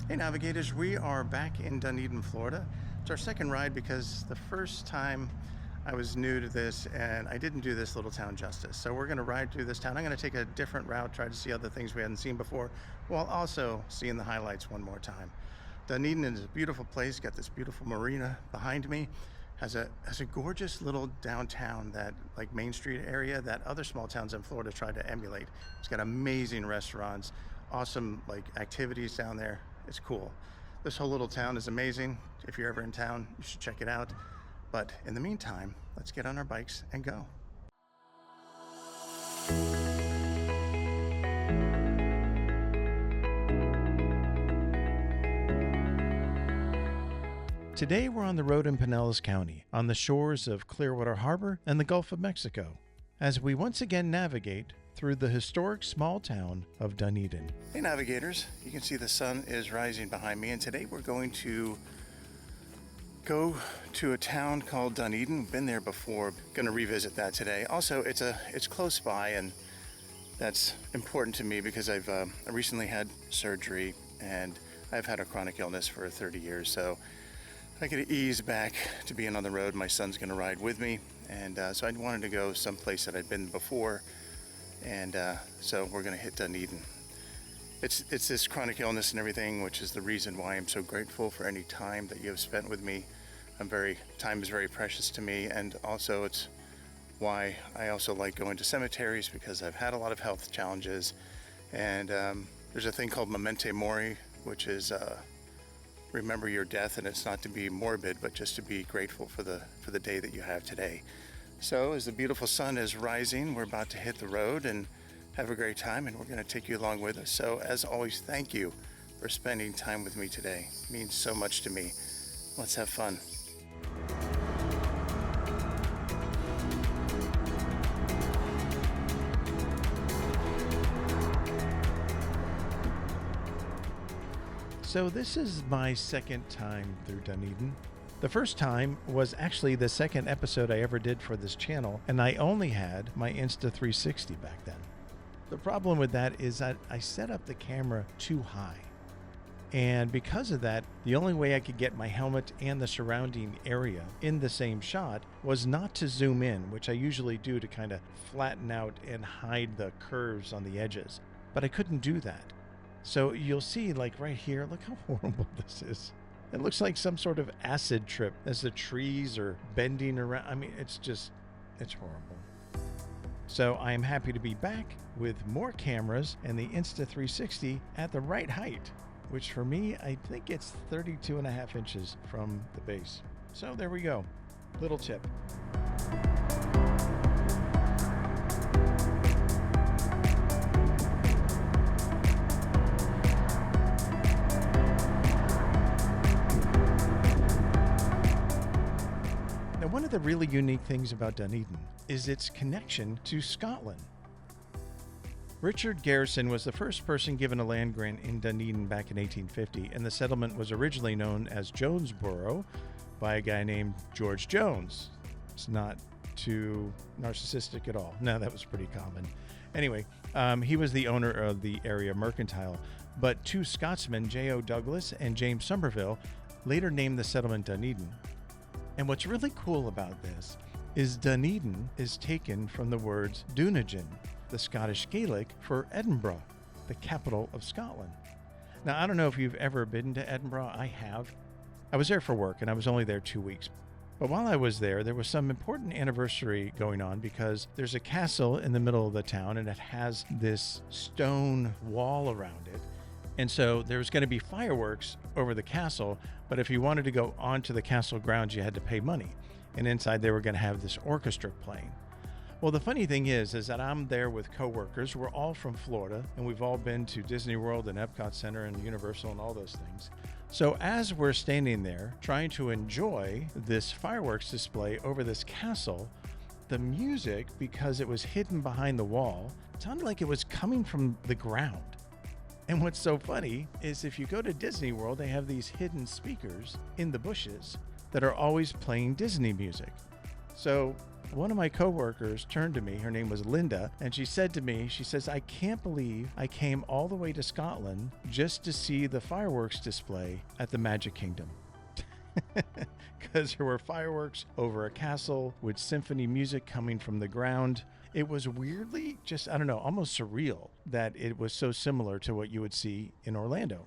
Hey Navigators, we are back in Dunedin, Florida. It's our second ride because the first time I was new to this and I didn't do this little town justice. So we're gonna ride through this town. I'm gonna take a different route, try to see other things we hadn't seen before, while also seeing the highlights one more time. Dunedin is a beautiful place, got this beautiful marina behind me. Has a gorgeous little downtown, that like Main Street area that other small towns in Florida try to emulate. It's got amazing restaurants, awesome like activities down there. It's cool. This whole little town is amazing. If you're ever in town, you should check it out. But in the meantime, let's get on our bikes and go. Today we're on the road in Pinellas County, on the shores of Clearwater Harbor and the Gulf of Mexico, as we once again navigate through the historic small town of Dunedin. Hey Navigators, you can see the sun is rising behind me, and today we're going to go to a town called Dunedin. Been there before, going to revisit that today. Also, it's close by, and that's important to me because I recently had surgery and I've had a chronic illness for 30 years, so I could ease back to being on the road. My son's going to ride with me, and so I wanted to go someplace that I'd been before, and so we're going to hit Dunedin. It's this chronic illness and everything, which is the reason why I'm so grateful for any time that you have spent with me. Time is very precious to me, and also it's why I also like going to cemeteries, because I've had a lot of health challenges, and there's a thing called memento mori, which is remember your death, and it's not to be morbid, but just to be grateful for the day that you have today. So as the beautiful sun is rising, we're about to hit the road and have a great time, and we're going to take you along with us. So as always, thank you for spending time with me today. It means so much to me. Let's have fun. So this is my second time through Dunedin. The first time was actually the second episode I ever did for this channel, and I only had my Insta360 back then. The problem with that is that I set up the camera too high. And because of that, the only way I could get my helmet and the surrounding area in the same shot was not to zoom in, which I usually do to kind of flatten out and hide the curves on the edges. But I couldn't do that. So you'll see, like right here, look how horrible this is. It looks like some sort of acid trip as the trees are bending around. I mean, it's horrible. So I am happy to be back with more cameras and the Insta360 at the right height, which for me, I think it's 32.5 inches from the base. So there we go. Little tip. One of the really unique things about Dunedin is its connection to Scotland. Richard Garrison was the first person given a land grant in Dunedin back in 1850, and the settlement was originally known as Jonesboro by a guy named George Jones. It's not too narcissistic at all. No, that was pretty common. Anyway, he was the owner of the area mercantile, but two Scotsmen, J.O. Douglas and James Somerville, later named the settlement Dunedin. And what's really cool about this is Dunedin is taken from the words Dunedin, the Scottish Gaelic for Edinburgh, the capital of Scotland. Now, I don't know if you've ever been to Edinburgh. I have. I was there for work, and I was only there 2 weeks. But while I was there was some important anniversary going on, because there's a castle in the middle of the town, and it has this stone wall around it. And so there was going to be fireworks over the castle, but if you wanted to go onto the castle grounds, you had to pay money. And inside they were going to have this orchestra playing. Well, the funny thing is that I'm there with coworkers. We're all from Florida, and we've all been to Disney World and Epcot Center and Universal and all those things. So as we're standing there trying to enjoy this fireworks display over this castle, the music, because it was hidden behind the wall, sounded like it was coming from the ground. And what's so funny is if you go to Disney World, they have these hidden speakers in the bushes that are always playing Disney music. So one of my coworkers turned to me, her name was Linda, and she said to me, she says, I can't believe I came all the way to Scotland just to see the fireworks display at the Magic Kingdom. Because there were fireworks over a castle with symphony music coming from the ground. It was weirdly just, I don't know, almost surreal that it was so similar to what you would see in Orlando.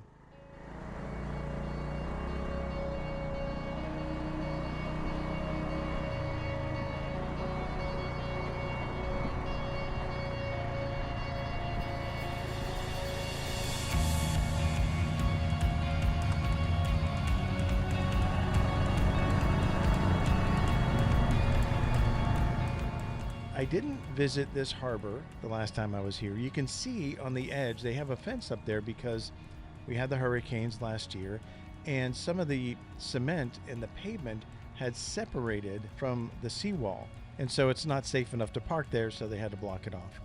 I didn't visit this harbor the last time I was here. You can see on the edge, they have a fence up there because we had the hurricanes last year, and some of the cement in the pavement had separated from the seawall. And so it's not safe enough to park there, so they had to block it off.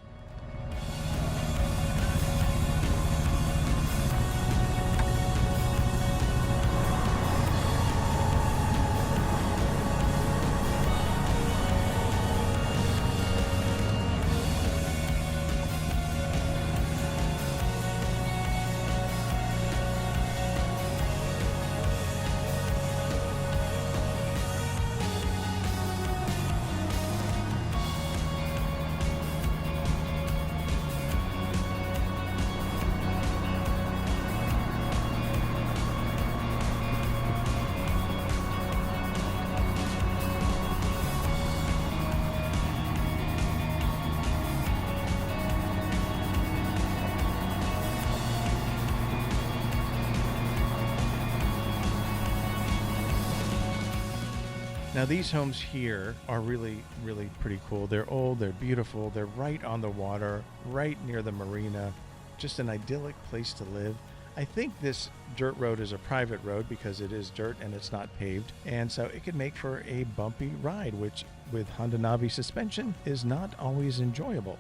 Now these homes here are really, really pretty cool. They're old, they're beautiful, they're right on the water, right near the marina. Just an idyllic place to live. I think this dirt road is a private road because it is dirt and it's not paved. And so it could make for a bumpy ride, which with Honda Navi suspension is not always enjoyable.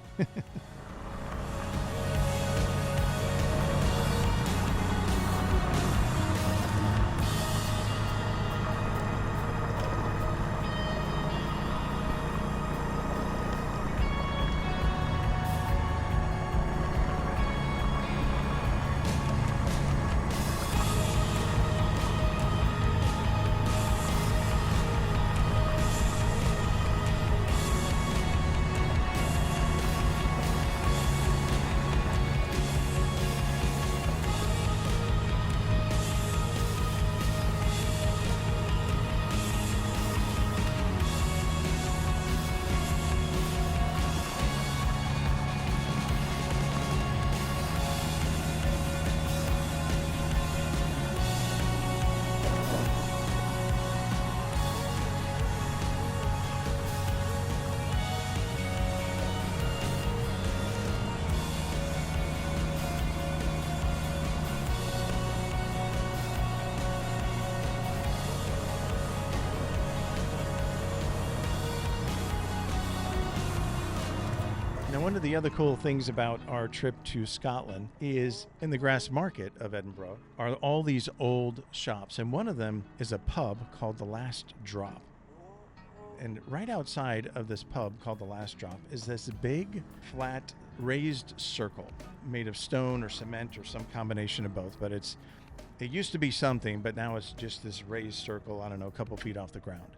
Now, one of the other cool things about our trip to Scotland is in the Grass Market of Edinburgh are all these old shops. And one of them is a pub called The Last Drop. And right outside of this pub called The Last Drop is this big, flat, raised circle made of stone or cement or some combination of both. But it used to be something, but now it's just this raised circle, I don't know, a couple feet off the ground.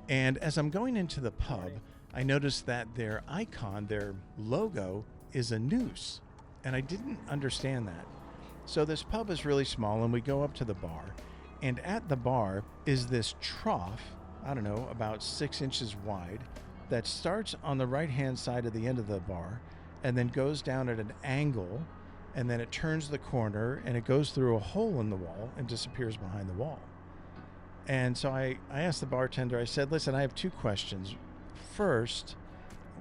And as I'm going into the pub, I noticed that their icon, their logo, is a noose. And I didn't understand that. So this pub is really small, and we go up to the bar. And at the bar is this trough, I don't know, about 6 inches wide, that starts on the right-hand side of the end of the bar and then goes down at an angle, and then it turns the corner, and it goes through a hole in the wall and disappears behind the wall. And so I asked the bartender, I said, listen, I have two questions. First,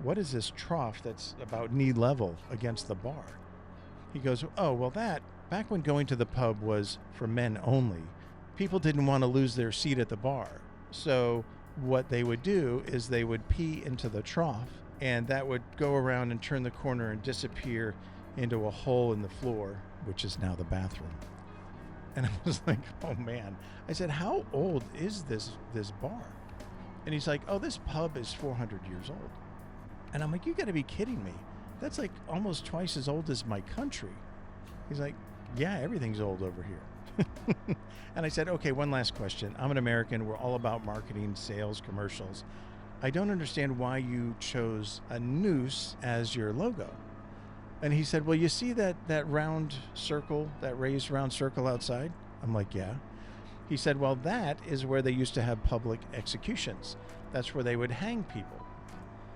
what is this trough that's about knee level against the bar? He goes, oh, well, that, back when going to the pub was for men only, people didn't want to lose their seat at the bar. So what they would do is they would pee into the trough, and that would go around and turn the corner and disappear into a hole in the floor, which is now the bathroom. And I was like, oh man. I said, how old is this bar? And he's like, oh, this pub is 400 years old. And I'm like, you got to be kidding me. That's like almost twice as old as my country. He's like, yeah, everything's old over here. And I said, okay, one last question. I'm an American. We're all about marketing, sales, commercials. I don't understand why you chose a noose as your logo. And he said, well, you see that round circle, that raised round circle outside? I'm like, yeah. He said, well, that is where they used to have public executions. That's where they would hang people.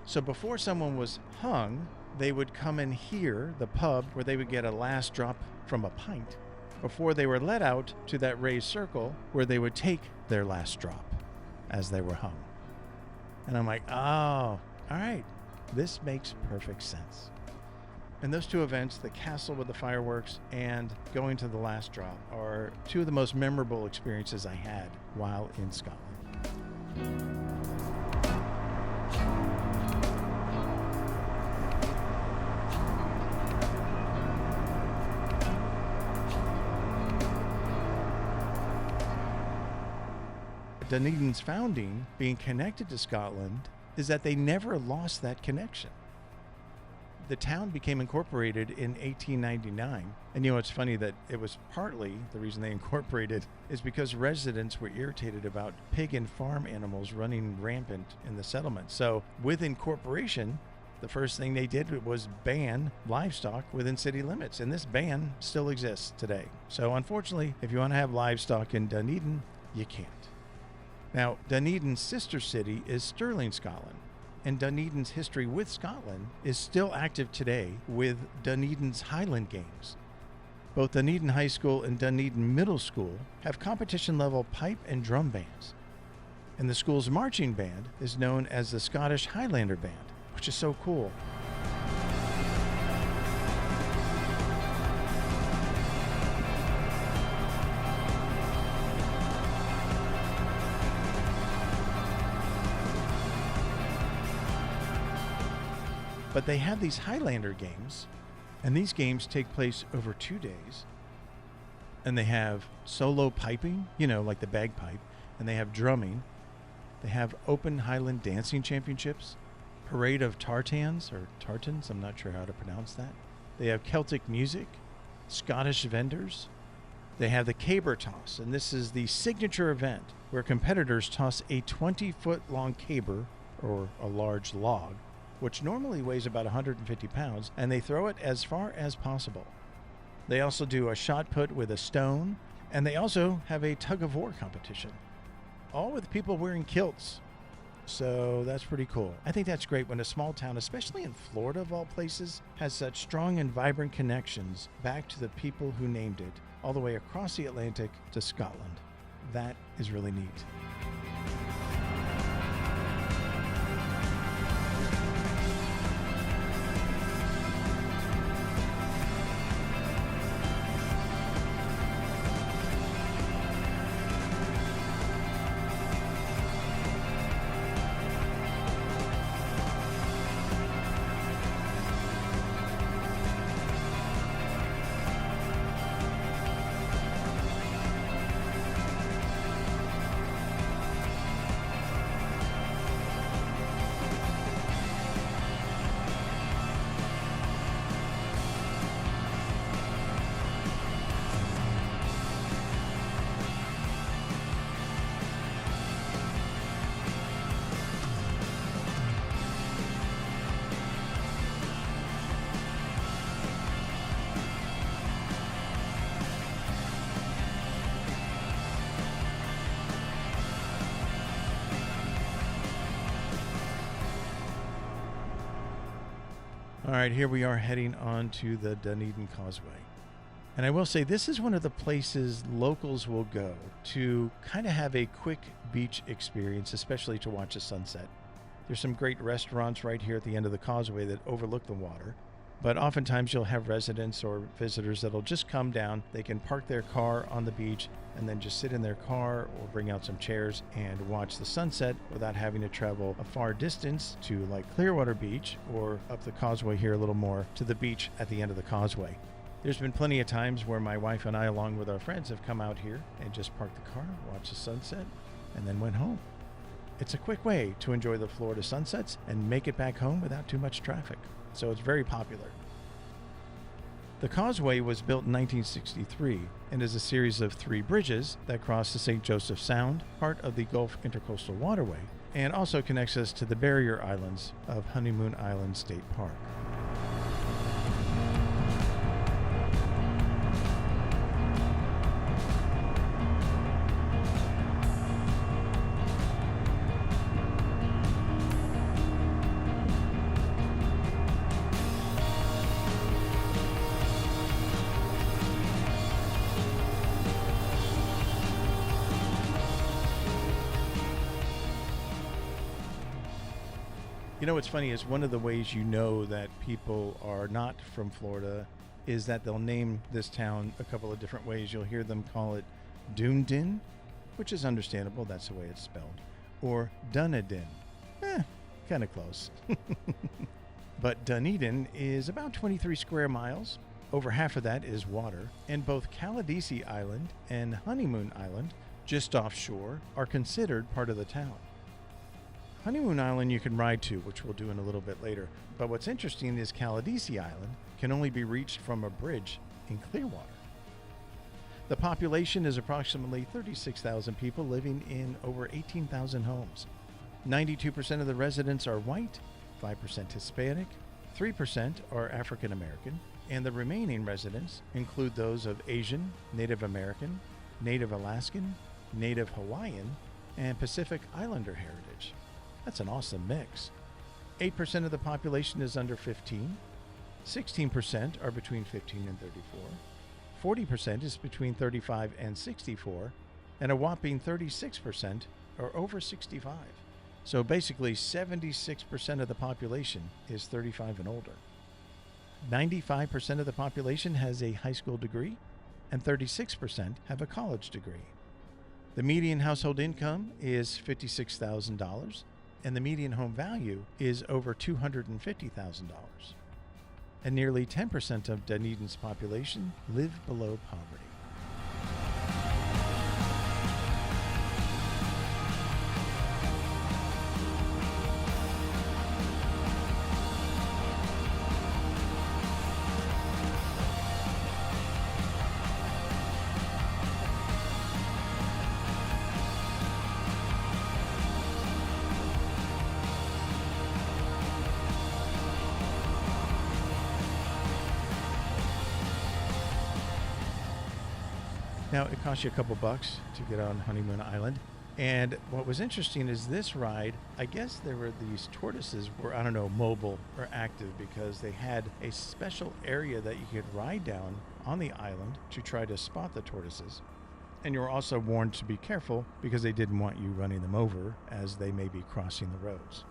So before someone was hung, they would come in here, the pub, where they would get a last drop from a pint before they were let out to that raised circle where they would take their last drop as they were hung. And I'm like, oh, all right, this makes perfect sense. And those two events, the castle with the fireworks and going to the last drop, are two of the most memorable experiences I had while in Scotland. Dunedin's founding, being connected to Scotland, is that they never lost that connection. The town became incorporated in 1899. And you know, it's funny that it was partly the reason they incorporated is because residents were irritated about pig and farm animals running rampant in the settlement. So with incorporation, the first thing they did was ban livestock within city limits. And this ban still exists today. So unfortunately, if you want to have livestock in Dunedin, you can't. Now, Dunedin's sister city is Stirling, Scotland. And Dunedin's history with Scotland is still active today with Dunedin's Highland Games. Both Dunedin High School and Dunedin Middle School have competition-level pipe and drum bands. And the school's marching band is known as the Scottish Highlander Band, which is so cool. But they have these Highlander games, and these games take place over 2 days. And they have solo piping, you know, like the bagpipe, and they have drumming. They have open Highland dancing championships, parade of tartans, or tartans, I'm not sure how to pronounce that. They have Celtic music, Scottish vendors. They have the caber toss, and this is the signature event where competitors toss a 20-foot long caber, or a large log, which normally weighs about 150 pounds, and they throw it as far as possible. They also do a shot put with a stone, and they also have a tug-of-war competition, all with people wearing kilts. So that's pretty cool. I think that's great when a small town, especially in Florida of all places, has such strong and vibrant connections back to the people who named it, all the way across the Atlantic to Scotland. That is really neat. All right, here we are heading on to the Dunedin Causeway. And I will say this is one of the places locals will go to kind of have a quick beach experience, especially to watch a sunset. There's some great restaurants right here at the end of the causeway that overlook the water. But oftentimes you'll have residents or visitors that'll just come down. They can park their car on the beach and then just sit in their car or bring out some chairs and watch the sunset without having to travel a far distance to like Clearwater Beach or up the causeway here a little more to the beach at the end of the causeway. There's been plenty of times where my wife and I, along with our friends, have come out here and just parked the car, watched the sunset, and then went home. It's a quick way to enjoy the Florida sunsets and make it back home without too much traffic, so it's very popular. The Causeway was built in 1963 and is a series of 3 bridges that cross the St. Joseph Sound, part of the Gulf Intercoastal Waterway, and also connects us to the barrier islands of Honeymoon Island State Park. You know what's funny is one of the ways you know that people are not from Florida is that they'll name this town a couple of different ways. You'll hear them call it Dunedin, which is understandable, that's the way it's spelled, or Dunedin. Kind of close. But Dunedin is about 23 square miles. Over half of that is water, and both Caladesi Island and Honeymoon Island, just offshore, are considered part of the town. Honeymoon Island you can ride to, which we'll do in a little bit later. But what's interesting is Caladesi Island can only be reached from a bridge in Clearwater. The population is approximately 36,000 people living in over 18,000 homes. 92% of the residents are white, 5% Hispanic, 3% are African American, and the remaining residents include those of Asian, Native American, Native Alaskan, Native Hawaiian, and Pacific Islander heritage. That's an awesome mix. 8% of the population is under 15, 16% are between 15 and 34, 40% is between 35 and 64, and a whopping 36% are over 65. So basically 76% of the population is 35 and older. 95% of the population has a high school degree, and 36% have a college degree. The median household income is $56,000, and the median home value is over $250,000. And nearly 10% of Dunedin's population live below poverty. Now, it costs you a couple bucks to get on Honeymoon Island. And what was interesting is this ride, I guess there were these tortoises were, I don't know, mobile or active because they had a special area that you could ride down on the island to try to spot the tortoises. And you were also warned to be careful because they didn't want you running them over as they may be crossing the roads.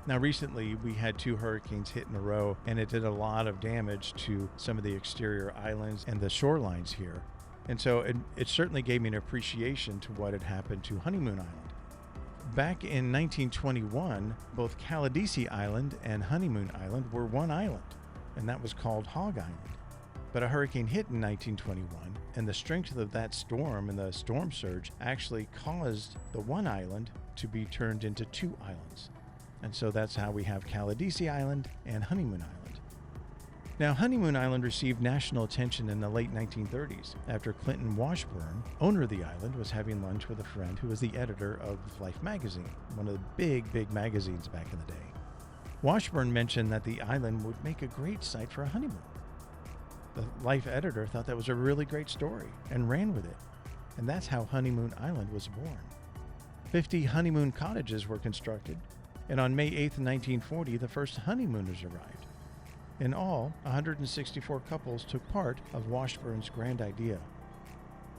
Now, recently, we had 2 hurricanes hit in a row, and it did a lot of damage to some of the exterior islands and the shorelines here. And so it certainly gave me an appreciation to what had happened to Honeymoon Island. Back in 1921, both Caladesi Island and Honeymoon Island were one island, and that was called Hog Island. But a hurricane hit in 1921, and the strength of that storm and the storm surge actually caused the one island to be turned into 2 islands. And so that's how we have Caladesi Island and Honeymoon Island. Now, Honeymoon Island received national attention in the late 1930s after Clinton Washburn, owner of the island, was having lunch with a friend who was the editor of Life magazine, one of the big magazines back in the day. Washburn mentioned that the island would make a great site for a honeymoon. The Life editor thought that was a really great story and ran with it. And that's how Honeymoon Island was born. 50 honeymoon cottages were constructed, and on May 8, 1940, the first honeymooners arrived. In all, 164 couples took part of Washburn's grand idea.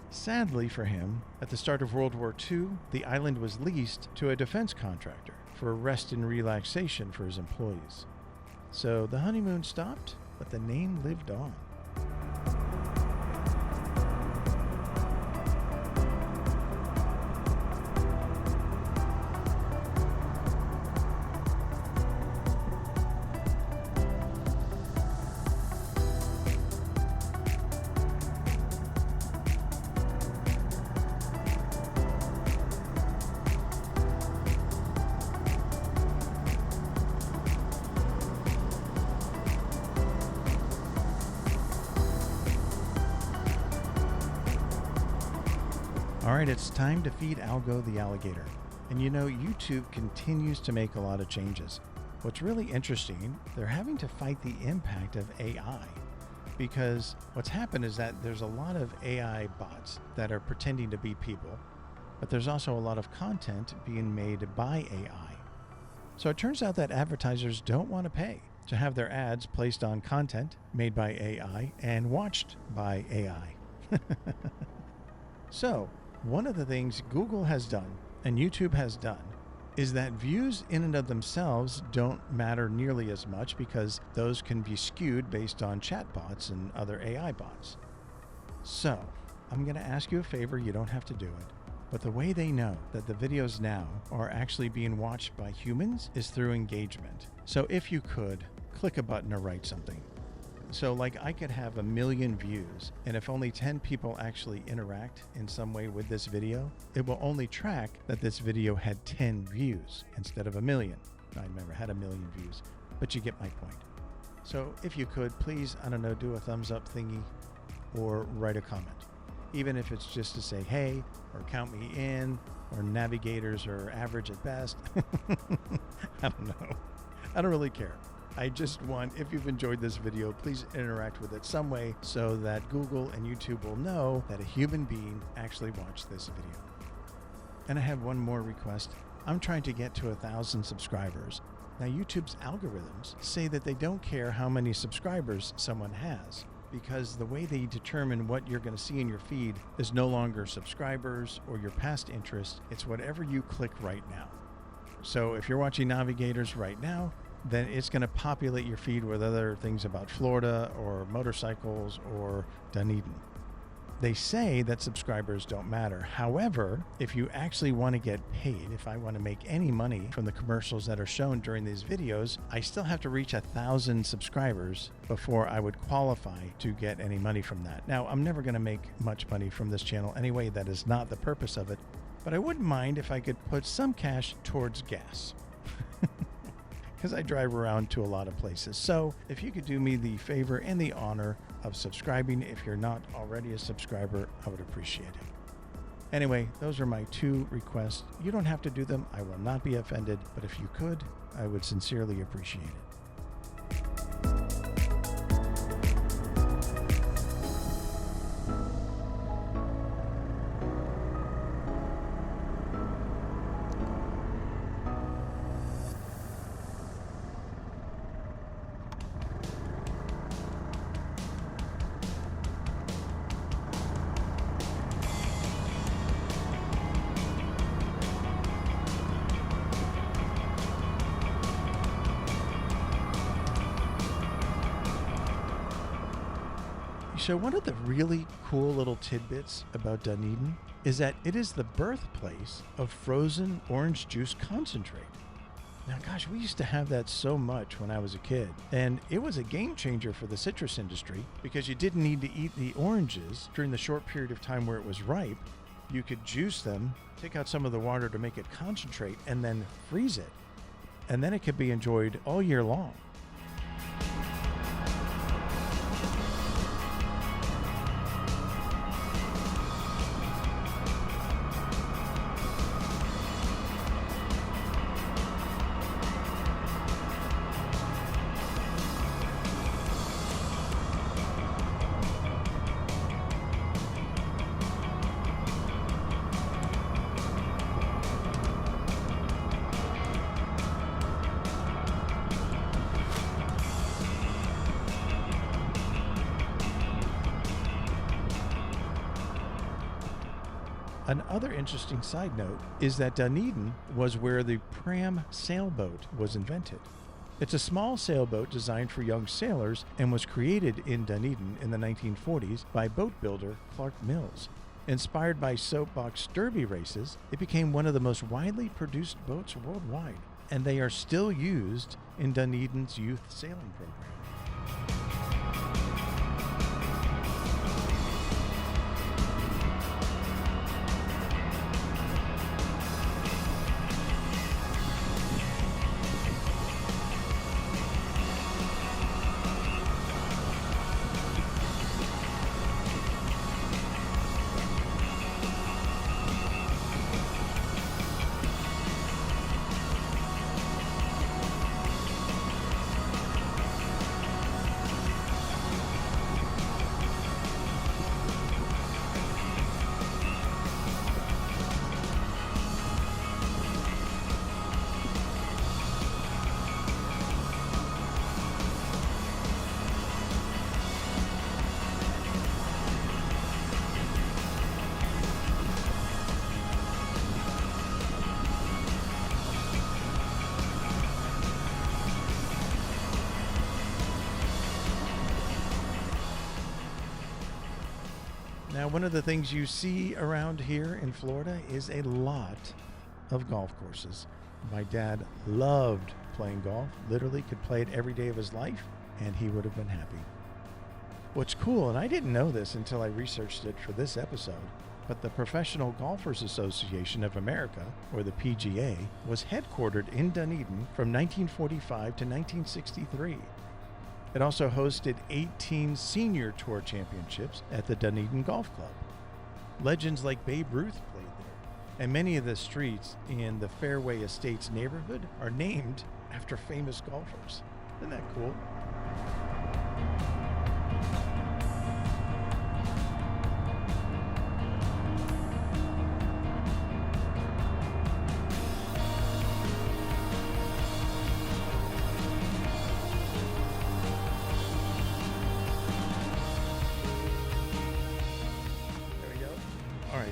Sadly for him, at the start of World War II, the island was leased to a defense contractor for rest and relaxation for his employees. So the honeymoon stopped, but the name lived on. All right, it's time to feed Algo the alligator. And you know, YouTube continues to make a lot of changes. What's really interesting, they're having to fight the impact of AI, because what's happened is that there's a lot of AI bots that are pretending to be people, but there's also a lot of content being made by AI. So it turns out that advertisers don't want to pay to have their ads placed on content made by AI and watched by AI. So, one of the things Google has done and YouTube has done is that views in and of themselves don't matter nearly as much, because those can be skewed based on chatbots and other AI bots. So, I'm going to ask you a favor, you don't have to do it. But the way they know that the videos now are actually being watched by humans is through engagement. So if you could, click a button or write something. So like I could have 1 million views, and if only 10 people actually interact in some way with this video, it will only track that this video had 10 views instead of 1 million. I never had 1 million views, but you get my point. So if you could, please, I don't know, do a thumbs up thingy or write a comment. Even if it's just to say, hey, or count me in, or Navi-Gators are average at best. I don't know. I don't really care. I just want, if you've enjoyed this video, please interact with it some way so that Google and YouTube will know that a human being actually watched this video. And I have one more request. I'm trying to get to 1,000 subscribers. Now, YouTube's algorithms say that they don't care how many subscribers someone has, because the way they determine what you're going to see in your feed is no longer subscribers or your past interest. It's whatever you click right now. So if you're watching Navi-Gators right now, then it's going to populate your feed with other things about Florida or motorcycles or Dunedin. They say that subscribers don't matter. However, if you actually want to get paid, if I want to make any money from the commercials that are shown during these videos, I still have to reach 1,000 subscribers before I would qualify to get any money from that. Now, I'm never going to make much money from this channel anyway. That is not the purpose of it. But I wouldn't mind if I could put some cash towards gas. Because I drive around to a lot of places. So if you could do me the favor and the honor of subscribing, if you're not already a subscriber, I would appreciate it. Anyway, those are my 2 requests. You don't have to do them. I will not be offended. But if you could, I would sincerely appreciate it. So one of the really cool little tidbits about Dunedin is that it is the birthplace of frozen orange juice concentrate. Now, gosh, we used to have that so much when I was a kid, and it was a game changer for the citrus industry because you didn't need to eat the oranges during the short period of time where it was ripe. You could juice them, take out some of the water to make it concentrate, and then freeze it. And then it could be enjoyed all year long. Another interesting side note is that Dunedin was where the pram sailboat was invented. It's a small sailboat designed for young sailors and was created in Dunedin in the 1940s by boat builder Clark Mills. Inspired by soapbox derby races, it became one of the most widely produced boats worldwide, and they are still used in Dunedin's youth sailing program. Now, one of the things you see around here in Florida is a lot of golf courses. My dad loved playing golf, literally could play it every day of his life, and he would have been happy. What's cool, and I didn't know this until I researched it for this episode, but the Professional Golfers Association of America, or the PGA, was headquartered in Dunedin from 1945 to 1963. It also hosted 18 senior tour championships at the Dunedin Golf Club. Legends like Babe Ruth played there, and many of the streets in the Fenway Estates neighborhood are named after famous golfers. Isn't that cool?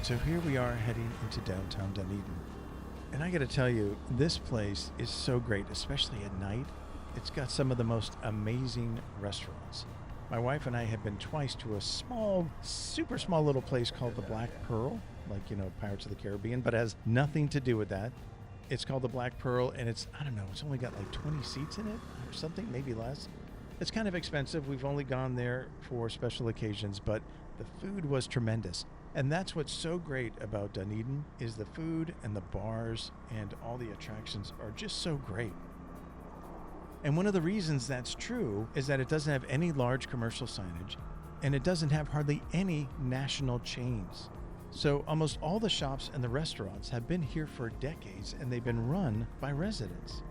So here we are heading into downtown Dunedin. And I gotta tell you, this place is so great, especially at night. It's got some of the most amazing restaurants. My wife and I have been twice to a small, super small little place called the Black Pearl, like, Pirates of the Caribbean, but it has nothing to do with that. It's called the Black Pearl, and it's only got like 20 seats in it or something, maybe less. It's kind of expensive. We've only gone there for special occasions, but the food was tremendous. And that's what's so great about Dunedin is the food and the bars and all the attractions are just so great. And one of the reasons that's true is that it doesn't have any large commercial signage and it doesn't have hardly any national chains. So almost all the shops and the restaurants have been here for decades and they've been run by residents.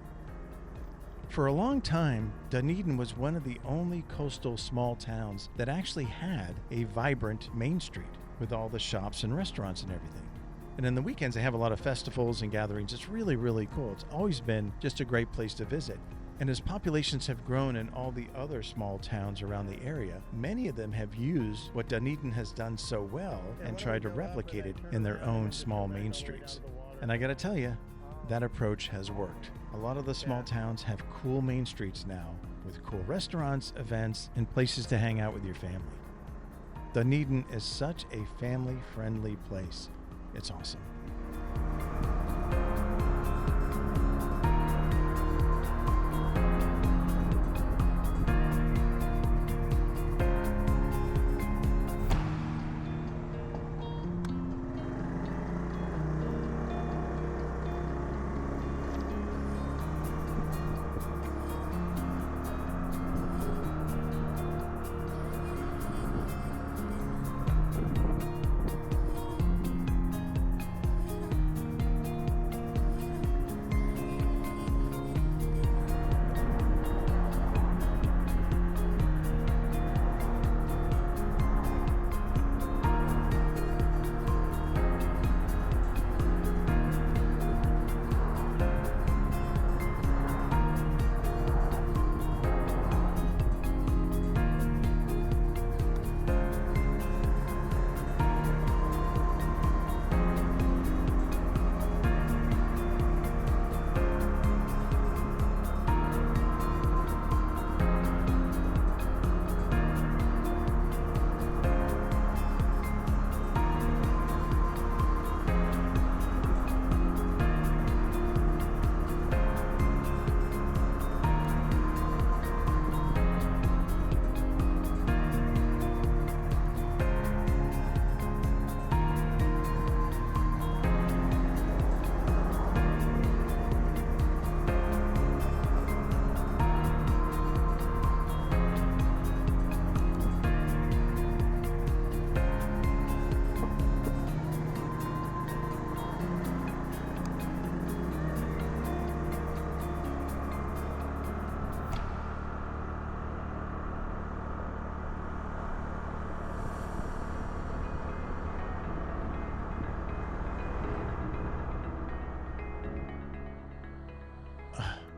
For a long time, Dunedin was one of the only coastal small towns that actually had a vibrant main street with all the shops and restaurants and everything. And in the weekends, they have a lot of festivals and gatherings. It's really, really cool. It's always been just a great place to visit. And as populations have grown in all the other small towns around the area, many of them have used what Dunedin has done so well and tried to replicate it in their own small main streets. And I gotta tell you, that approach has worked. A lot of the small towns have cool main streets now with cool restaurants, events, and places to hang out with your family. Dunedin is such a family-friendly place. It's awesome.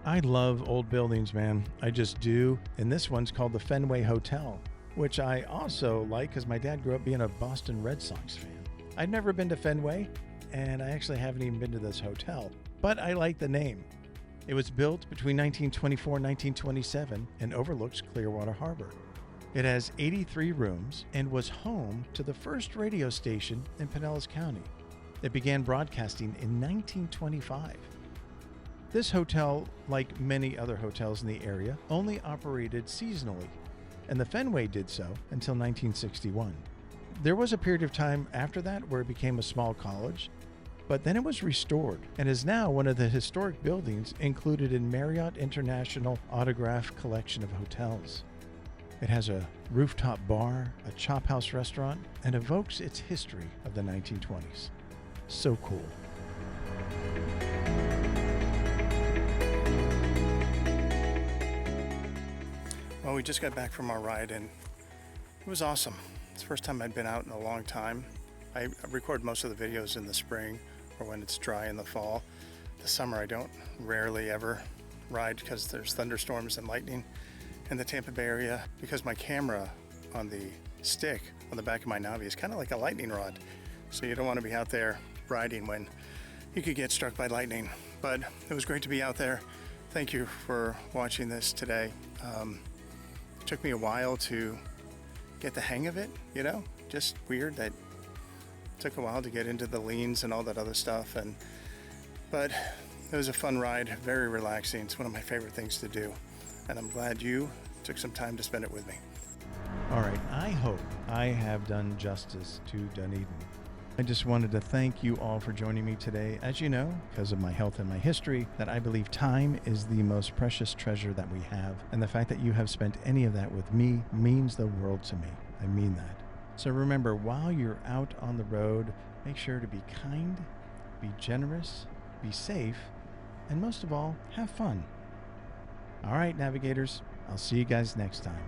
I love old buildings, man. I just do. And this one's called the Fenway Hotel, which I also like because my dad grew up being a Boston Red Sox fan. I'd never been to Fenway, and I actually haven't even been to this hotel, but I like the name. It was built between 1924 and 1927 and overlooks Clearwater Harbor. It has 83 rooms and was home to the first radio station in Pinellas County. It began broadcasting in 1925. This hotel, like many other hotels in the area, only operated seasonally, and the Fenway did so until 1961. There was a period of time after that where it became a small college, but then it was restored and is now one of the historic buildings included in Marriott International Autograph Collection of hotels. It has a rooftop bar, a chop house restaurant, and evokes its history of the 1920s. So cool. Well, we just got back from our ride and it was awesome. It's the first time I'd been out in a long time. I record most of the videos in the spring or when it's dry in the fall. The summer I don't rarely ever ride because there's thunderstorms and lightning in the Tampa Bay area, because my camera on the stick on the back of my Navi is kind of like a lightning rod. So you don't want to be out there riding when you could get struck by lightning. But it was great to be out there. Thank you for watching this today. It took me a while to get the hang of it, you know, just weird that it took a while to get into the leans and all that other stuff. But it was a fun ride, very relaxing. It's one of my favorite things to do. And I'm glad you took some time to spend it with me. All right, I hope I have done justice to Dunedin. I just wanted to thank you all for joining me today. As you know, because of my health and my history, that I believe time is the most precious treasure that we have. And the fact that you have spent any of that with me means the world to me. I mean that. So remember, while you're out on the road, make sure to be kind, be generous, be safe, and most of all, have fun. All right, navigators, I'll see you guys next time.